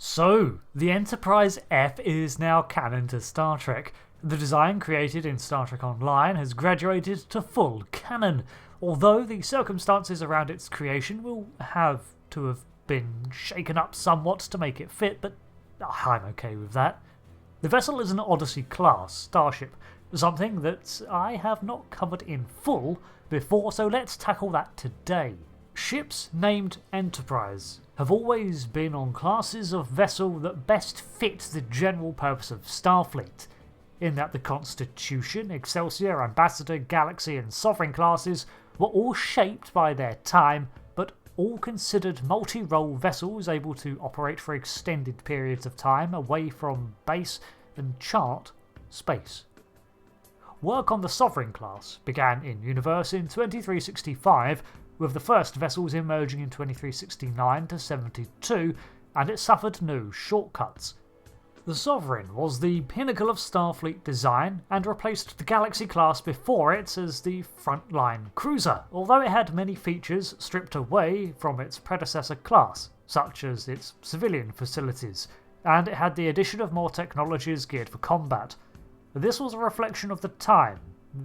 So, the Enterprise F is now canon to Star Trek. The design created in Star Trek Online has graduated to full canon, although the circumstances around its creation will have to have been shaken up somewhat to make it fit, but I'm okay with that. The vessel is an Odyssey class starship, something that I have not covered in full before, so let's tackle that today. Ships named Enterprise have always been on classes of vessel that best fit the general purpose of Starfleet, in that the Constitution, Excelsior, Ambassador, Galaxy and Sovereign classes were all shaped by their time, but all considered multi-role vessels able to operate for extended periods of time away from base and chart space. Work on the Sovereign class began in universe in 2365, with the first vessels emerging in 2369 to 72, and it suffered no shortcuts. The Sovereign was the pinnacle of Starfleet design and replaced the Galaxy class before it as the frontline cruiser, although it had many features stripped away from its predecessor class, such as its civilian facilities, and it had the addition of more technologies geared for combat. This was a reflection of the time.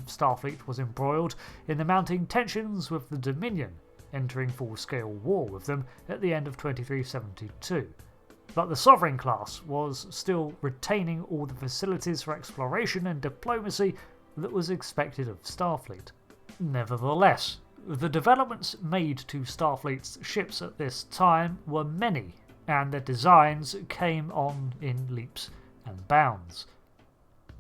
Starfleet was embroiled in the mounting tensions with the Dominion, entering full-scale war with them at the end of 2372. But the Sovereign class was still retaining all the facilities for exploration and diplomacy that was expected of Starfleet. Nevertheless, the developments made to Starfleet's ships at this time were many, and their designs came on in leaps and bounds.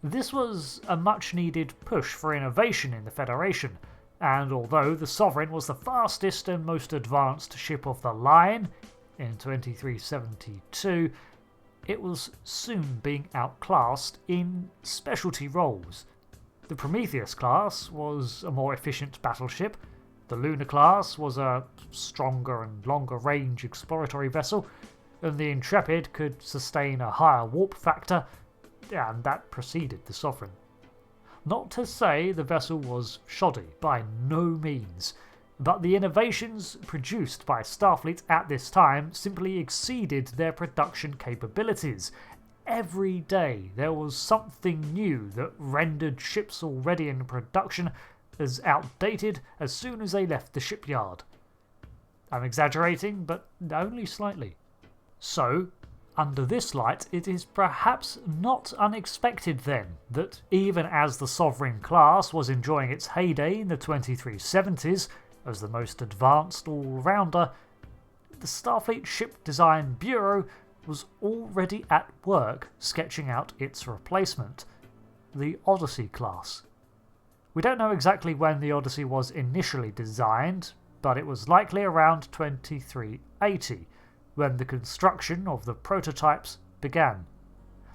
This was a much-needed push for innovation in the Federation, and although the Sovereign was the fastest and most advanced ship of the line in 2372, it was soon being outclassed in specialty roles. The Prometheus class was a more efficient battleship, the Luna class was a stronger and longer-range exploratory vessel, and the Intrepid could sustain a higher warp factor, and that preceded the Sovereign. Not to say the vessel was shoddy, by no means, but the innovations produced by Starfleet at this time simply exceeded their production capabilities. Every day there was something new that rendered ships already in production as outdated as soon as they left the shipyard. I'm exaggerating, but only slightly. So, under this light, it is perhaps not unexpected then that even as the Sovereign class was enjoying its heyday in the 2370s as the most advanced all-rounder, the Starfleet Ship Design Bureau was already at work sketching out its replacement, the Odyssey class. We don't know exactly when the Odyssey was initially designed, but it was likely around 2380, when the construction of the prototypes began.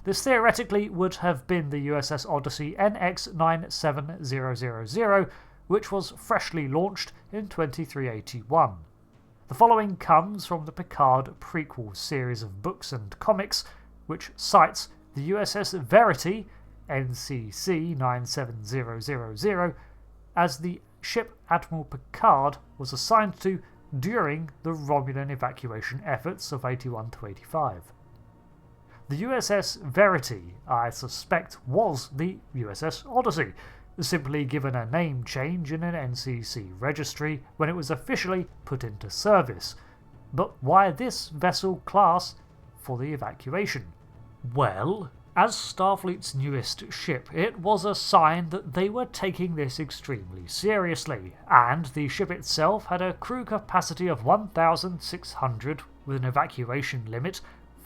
This theoretically would have been the USS Odyssey NX-97000, which was freshly launched in 2381. The following comes from the Picard prequel series of books and comics, which cites the USS Verity NCC-1701-F as the ship Admiral Picard was assigned to during the Romulan evacuation efforts of 81 to 85. The USS Verity, I suspect, was the USS Odyssey, simply given a name change in an NCC registry when it was officially put into service. But why this vessel class for the evacuation? Well, as Starfleet's newest ship, it was a sign that they were taking this extremely seriously, and the ship itself had a crew capacity of 1,600 with an evacuation limit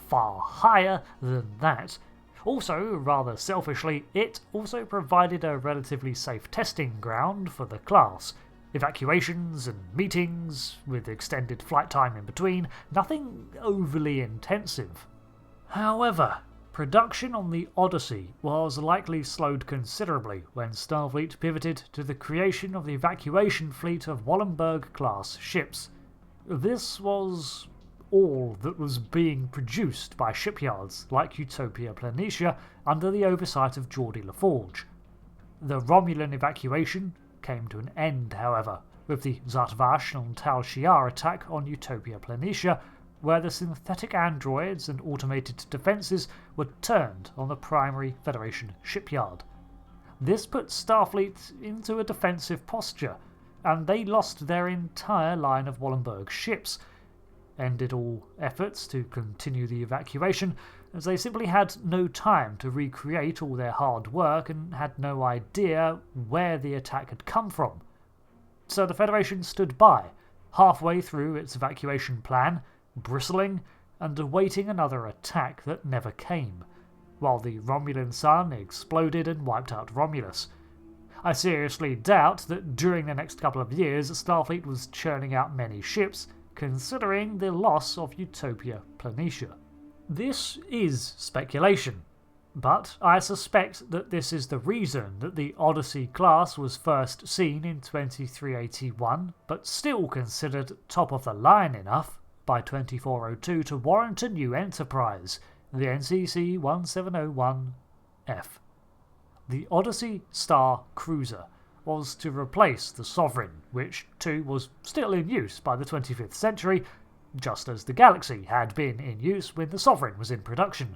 far higher than that. Also, rather selfishly, it also provided a relatively safe testing ground for the class. Evacuations and meetings, with extended flight time in between, nothing overly intensive. However, production on the Odyssey was likely slowed considerably when Starfleet pivoted to the creation of the evacuation fleet of Wallenberg-class ships. This was all that was being produced by shipyards like Utopia Planitia under the oversight of Geordie LaForge. The Romulan evacuation came to an end, however, with the Zhat Vash and Tal Shiar attack on Utopia Planitia, where the synthetic androids and automated defences were turned on the primary Federation shipyard. This put Starfleet into a defensive posture, and they lost their entire line of Wallenberg ships, ended all efforts to continue the evacuation, as they simply had no time to recreate all their hard work and had no idea where the attack had come from. So the Federation stood by, halfway through its evacuation plan, bristling and awaiting another attack that never came, while the Romulan sun exploded and wiped out Romulus. I seriously doubt that during the next couple of years Starfleet was churning out many ships, considering the loss of Utopia Planitia. This is speculation, but I suspect that this is the reason that the Odyssey class was first seen in 2381, but still considered top of the line enough by 2402 to warrant a new Enterprise, the NCC-1701-F. The Odyssey Star Cruiser was to replace the Sovereign, which too was still in use by the 25th century, just as the Galaxy had been in use when the Sovereign was in production.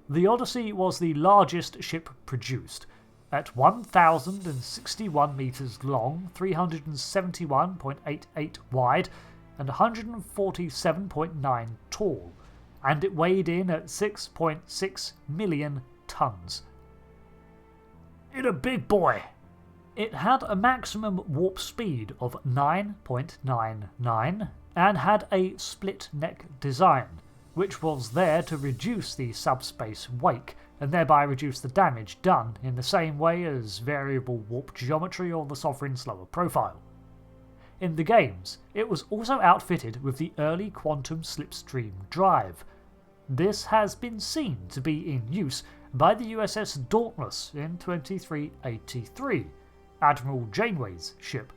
The Odyssey was the largest ship produced, at 1,061 metres long, 371.88 wide, and 147.9 tall, and it weighed in at 6.6 million tonnes. It's a big boy! It had a maximum warp speed of 9.99 and had a split neck design, which was there to reduce the subspace wake and thereby reduce the damage done in the same way as variable warp geometry or the Sovereign's lower profile. In the games, it was also outfitted with the early quantum slipstream drive. This has been seen to be in use by the USS Dauntless in 2383, Admiral Janeway's ship,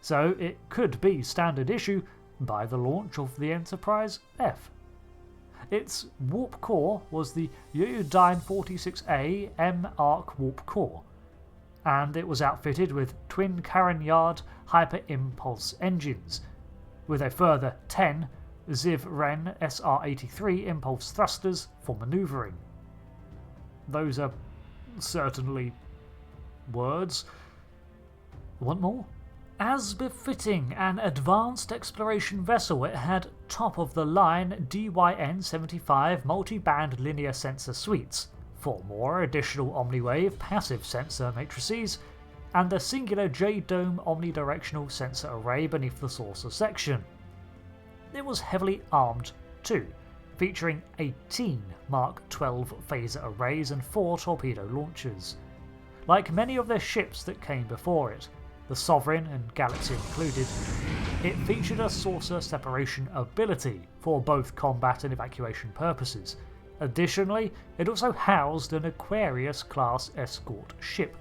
so it could be standard issue by the launch of the Enterprise F. Its warp core was the Udyne 46A M-Arc warp core, and it was outfitted with twin Caranyard hyper-impulse engines, with a further 10 Ziv-Ren SR-83 impulse thrusters for manoeuvring. Those are certainly words. Want more? As befitting an advanced exploration vessel, it had top-of-the-line DYN-75 multi-band linear sensor suites, 4 more additional OmniWave passive sensor matrices, and a singular J-Dome omnidirectional sensor array beneath the saucer section. It was heavily armed too, featuring 18 Mark 12 phaser arrays and 4 torpedo launchers. Like many of their ships that came before it, the Sovereign and Galaxy included, it featured a saucer separation ability for both combat and evacuation purposes. Additionally, it also housed an Aquarius-class escort ship,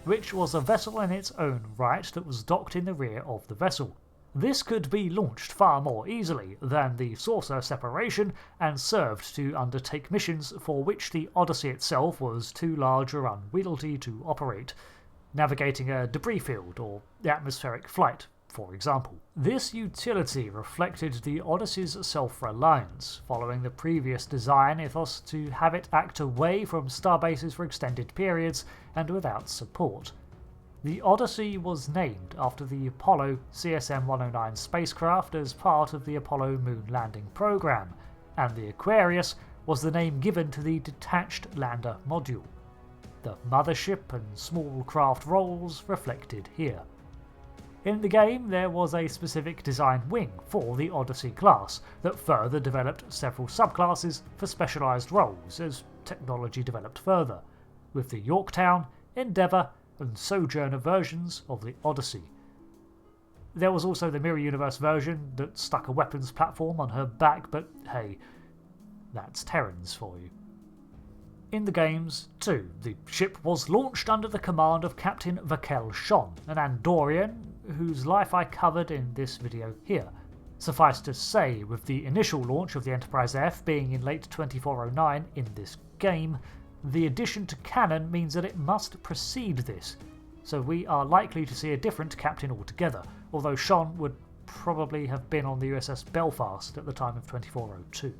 which was a vessel in its own right that was docked in the rear of the vessel. This could be launched far more easily than the saucer separation and served to undertake missions for which the Odyssey itself was too large or unwieldy to operate, navigating a debris field or atmospheric flight, for example. This utility reflected the Odyssey's self-reliance, following the previous design ethos to have it act away from starbases for extended periods and without support. The Odyssey was named after the Apollo CSM-109 spacecraft as part of the Apollo moon landing program, and the Aquarius was the name given to the detached lander module. The mothership and small craft roles reflected here. In the game, there was a specific design wing for the Odyssey class that further developed several subclasses for specialised roles as technology developed further, with the Yorktown, Endeavour and Sojourner versions of the Odyssey. There was also the Mirror Universe version that stuck a weapons platform on her back, but hey, that's Terrans for you. In the games, too, the ship was launched under the command of Captain Vakel Shon, an Andorian whose life I covered in this video here. Suffice to say, with the initial launch of the Enterprise F being in late 2409 in this game, the addition to canon means that it must precede this, so we are likely to see a different captain altogether, although Shon would probably have been on the USS Belfast at the time of 2402.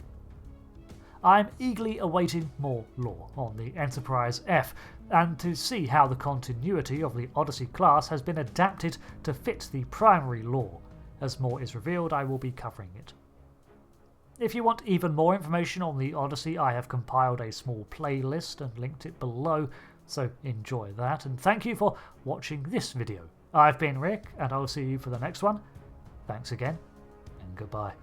I'm eagerly awaiting more lore on the Enterprise F, and to see how the continuity of the Odyssey class has been adapted to fit the primary lore. As more is revealed, I will be covering it. If you want even more information on the Odyssey, I have compiled a small playlist and linked it below, so enjoy that, and thank you for watching this video. I've been Rick, and I'll see you for the next one. Thanks again, and goodbye.